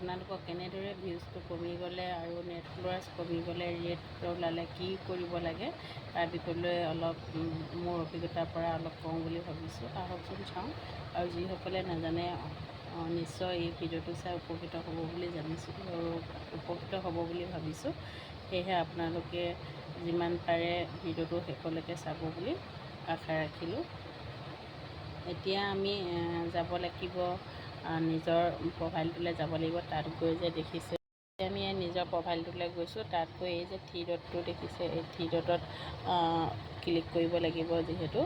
আপোনালোকক কেনেদৰে ভিউজটো কমি গ'লে আৰু নেট ফলোৱাৰ্ছ কমি গ'লে ৰেট ওলালে কি কৰিব লাগে তাৰ বিষয়লৈ অলপ মোৰ অভিজ্ঞতাৰ পৰা অলপ কওঁ বুলি ভাবিছোঁ। আহকচোন চাওঁ। আৰু যিসকলে নাজানে নিশ্চয় এই ভিডিঅ'টো চাই উপকৃত হ'ব বুলি জানিছোঁ আৰু উপকৃত হ'ব বুলি ভাবিছোঁ। সেয়েহে আপোনালোকে যিমান পাৰে ভিডিঅ'টো শেষলৈকে চাব বুলি আশা ৰাখিলোঁ। এতিয়া আমি যাব লাগিব নিজৰ প্ৰফাইলটোলৈ যাব লাগিব। তাত গৈ যে দেখিছে আমি নিজৰ প্ৰফাইলটোলৈ গৈছোঁ। তাত গৈ এই যে থ্ৰী ডটটো দেখিছে, এই থ্ৰী ডটত ক্লিক কৰিব লাগিব। যিহেতু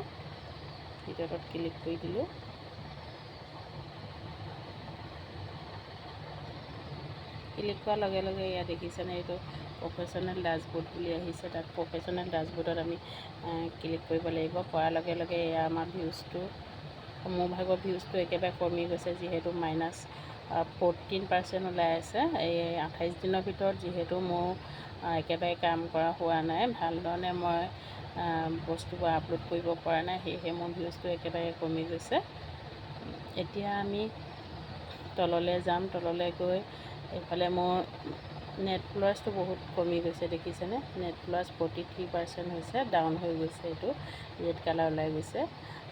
থ্ৰী ডটত ক্লিক কৰি দিলোঁ। ক্লিক কৰাৰ লগে লগে ইয়াত দেখিছেনে এইটো প্ৰফেশ্যনেল ডাছবৰ্ড বুলি আহিছে। তাত প্ৰফেশ্যনেল ডাছবৰ্ডত আমি ক্লিক কৰিব লাগিব। কৰাৰ লগে লগে এয়া আমাৰ ভিউজটো, মোৰ ভাগৰ ভিউজটো একেবাৰে কমি গৈছে। যিহেতু -14% ওলাই আছে। এই 28 দিনৰ ভিতৰত যিহেতু মোৰ একেবাৰে কাম কৰা হোৱা নাই, ভালধৰণে মই বস্তুবোৰ আপলোড কৰিব পৰা নাই, সেয়েহে মোৰ ভিউজটো একেবাৰে কমি গৈছে। এতিয়া আমি তললৈ যাম। তললৈ গৈ এইফালে মোৰ নেট ফলোৱাৰ্ছটো বহুত কমি গৈছে। দেখিছেনে? নেট ফলোৱাৰ্ছ 43% হৈছে, ডাউন হৈ গৈছে। এইটো ৰেড কালাৰ ওলাই গৈছে।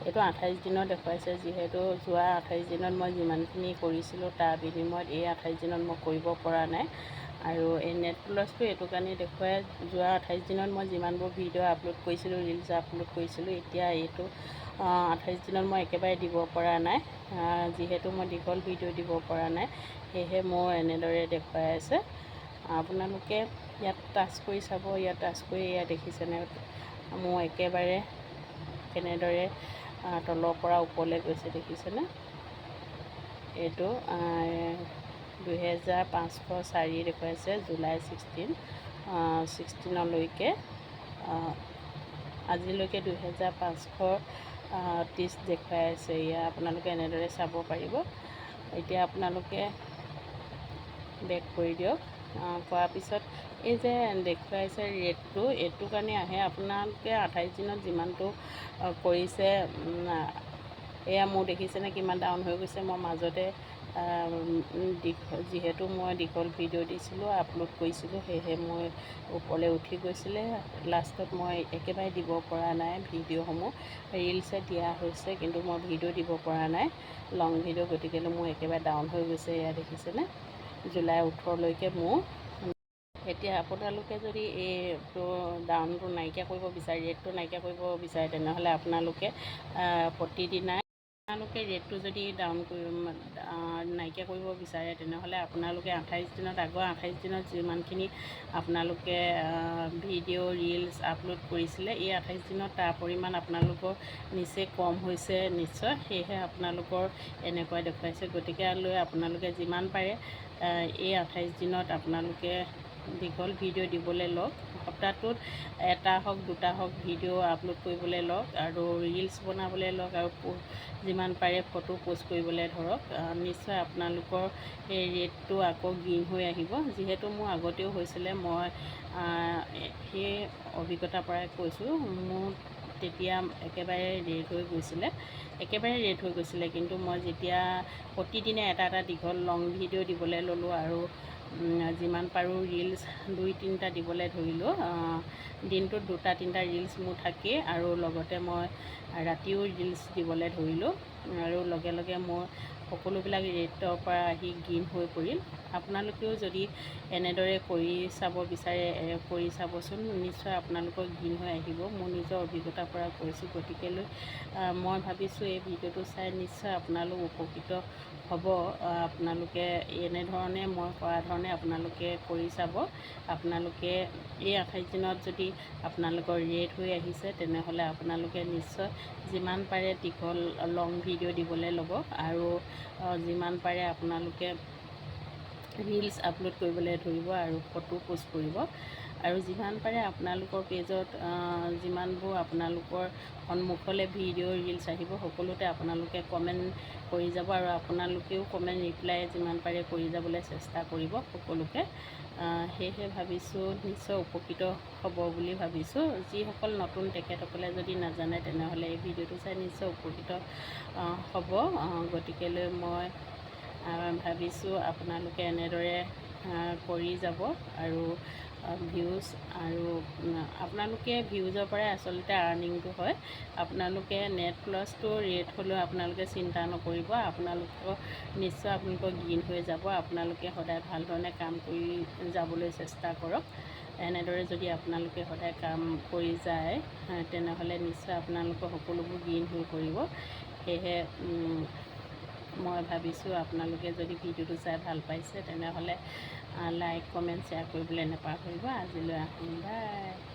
এইটো 28 দিনত দেখুৱাইছে। যিহেতু যোৱা 28 দিনত মই যিমানখিনি কৰিছিলোঁ তাৰ বিনিময়ত এই 28 দিনত মই কৰিব পৰা নাই। আৰু এই নেট ফলোৱাৰ্ছটো এইটো কাৰণেই দেখুৱাই, যোৱা 28 দিনত মই যিমানবোৰ ভিডিঅ' আপলোড কৰিছিলোঁ, ৰিলছ আপলোড কৰিছিলোঁ, এতিয়া এইটো 28 দিনত মই একেবাৰে দিব পৰা নাই। যিহেতু মই দীঘল ভিডিঅ' দিব পৰা নাই, সেয়েহে মোৰ এনেদৰে দেখুৱাই আছে। আপোনালোকে ইয়াত টাচ কৰি চাব। ইয়াত টাচ কৰি এয়া দেখিছেনে মোৰ একেবাৰে কেনেদৰে তলৰ পৰা ওপৰলৈ গৈছে। দেখিছেনে? এইটো 2504 দেখুৱাইছে জুলাই 16লৈকে। আজিলৈকে 2530 দেখুৱাই আছে। এয়া আপোনালোকে এনেদৰে চাব পাৰিব। এতিয়া আপোনালোকে বেক কৰি দিয়ক। কৰাৰ পিছত এই যে দেখুৱাইছে ৰেটটো, এইটো কাৰণে আহে। আপোনালোকে 28 দিনত যিমানটো কৰিছে, এয়া মোৰ দেখিছেনে কিমান ডাউন হৈ গৈছে। মই মাজতে যিহেতু মই দীঘল ভিডিঅ' দিছিলোঁ, আপলোড কৰিছিলোঁ, সেয়েহে মই ওপৰলৈ উঠি গৈছিলে। লাষ্টত মই একেবাৰে দিব পৰা নাই ভিডিঅ'সমূহ। ৰিলছে দিয়া হৈছে, কিন্তু মই ভিডিঅ' দিব পৰা নাই, লং ভিডিঅ'। গতিকেলৈ মোৰ একেবাৰে ডাউন হৈ গৈছে। এয়া দেখিছেনে? জুলাই 18লৈকে মোৰ। এতিয়া আপোনালোকে যদি এইটো ডাউনটো নাইকিয়া কৰিব বিচাৰে, ৰেটটো নাইকিয়া কৰিব বিচাৰে, তেনেহ'লে আপোনালোকে প্ৰতিদিনাই ৰেটটো যদি নাইকিয়া কৰিব বিচাৰে, তেনেহ'লে আপোনালোকে 28 দিনত, আগৰ 28 দিনত যিমানখিনি আপোনালোকে ভিডিঅ' ৰিলছ আপলোড কৰিছিলে, এই 28 দিনত তাৰ পৰিমাণ আপোনালোকৰ নিচেই কম হৈছে নিশ্চয়। সেয়েহে আপোনালোকৰ এনেকুৱা দেখুৱাইছে। গতিকে লৈ আপোনালোকে যিমান পাৰে এই 28 দিনত আপোনালোকে দীঘল ভিডিঅ' দিবলৈ লওক। সপ্তাহটোত এটা হওক দুটা হওক ভিডিঅ' আপলোড কৰিবলৈ লওক, আৰু ৰিলছ বনাবলৈ লওক, আৰু যিমান পাৰে ফটো পোষ্ট কৰিবলৈ ধৰক। নিশ্চয় আপোনালোকৰ এই ৰেটটো আকৌ গেইন হৈ আহিব। যিহেতু মোৰ আগতেও হৈছিলে, মই সেই অভিজ্ঞতাৰ পৰাই কৈছোঁ। মোৰ তেতিয়া একেবাৰে ৰেট হৈ গৈছিলে। কিন্তু মই যেতিয়া প্ৰতিদিনে এটা এটা দীঘল লং ভিডিঅ' দিবলৈ ল'লোঁ, আৰু যিমান পাৰোঁ ৰিলছ 2-3টা দিবলৈ ধৰিলোঁ। দিনটোত 2-3টা ৰিলছ মোৰ থাকেই, আৰু লগতে মই ৰাতিও ৰিলছ দিবলৈ ধৰিলোঁ। আৰু লগে লগে মোৰ সকলোবিলাক ৰেটৰ পৰা আহি গেইন হৈ পৰিল। আপোনালোকেও যদি এনেদৰে কৰি চাব বিচাৰে, কৰি চাবচোন। নিশ্চয় আপোনালোকৰ গেইন হৈ আহিব। মোৰ নিজৰ অভিজ্ঞতাৰ পৰা কৈছোঁ। গতিকেলৈ মই ভাবিছোঁ এই ভিডিঅ'টো চাই নিশ্চয় আপোনালোক উপকৃত হ'ব। আপোনালোকে এনেধৰণে মই কৰা ধৰণে আপোনালোকে কৰি চাব। আপোনালোকে এই 28 দিনত যদি আপোনালোকৰ ৰেট হৈ আহিছে, তেনেহ'লে আপোনালোকে নিশ্চয় যিমান পাৰে দীঘল লং ভিডিঅ' দিবলৈ ল'ব, আৰু যিমান পাৰে আপোনালোকে ৰিলছ আপলোড কৰিবলৈ ধৰিব, আৰু ফটো পোষ্ট কৰিব। আৰু যিমান পাৰে আপোনালোকৰ পেজত যিমানবোৰ আপোনালোকৰ সন্মুখলৈ ভিডিঅ' ৰিলছ আহিব, সকলোতে আপোনালোকে কমেণ্ট কৰি যাব, আৰু আপোনালোকেও কমেণ্ট ৰিপ্লাই যিমান পাৰে কৰি যাবলৈ চেষ্টা কৰিব সকলোকে। সেয়েহে ভাবিছোঁ নিশ্চয় উপকৃত হ'ব বুলি ভাবিছোঁ। যিসকল নতুন তেখেতসকলে যদি নাজানে, তেনেহ'লে এই ভিডিঅ'টো চাই নিশ্চয় উপকৃত হ'ব। গতিকেলৈ মই ভাবিছোঁ আপোনালোকে এনেদৰে কৰি যাব আৰু ভিউজ আৰু আপোনালোকে ভিউজৰ পৰাই আচলতে আৰ্নিংটো হয়। আপোনালোকে নেট প্লাছটো ৰেট হ'লেও আপোনালোকে চিন্তা নকৰিব, আপোনালোকৰ নিশ্চয় আপোনালোকৰ গেইন হৈ যাব। আপোনালোকে সদায় ভাল ধৰণে কাম কৰি যাবলৈ চেষ্টা কৰক। এনেদৰে যদি আপোনালোকে সদায় কাম কৰি যায় তেনেহ'লে নিশ্চয় আপোনালোকৰ সকলোবোৰ গেইন হৈ পৰিব। সেয়েহে মই ভাবিছোঁ আপোনালোকে যদি ভিডিঅ'টো চাই ভাল পাইছে তেনেহ'লে লাইক কমেণ্ট শ্বেয়াৰ কৰিবলৈ নাপাহৰিব। আজিলৈ আহোঁ, বাই।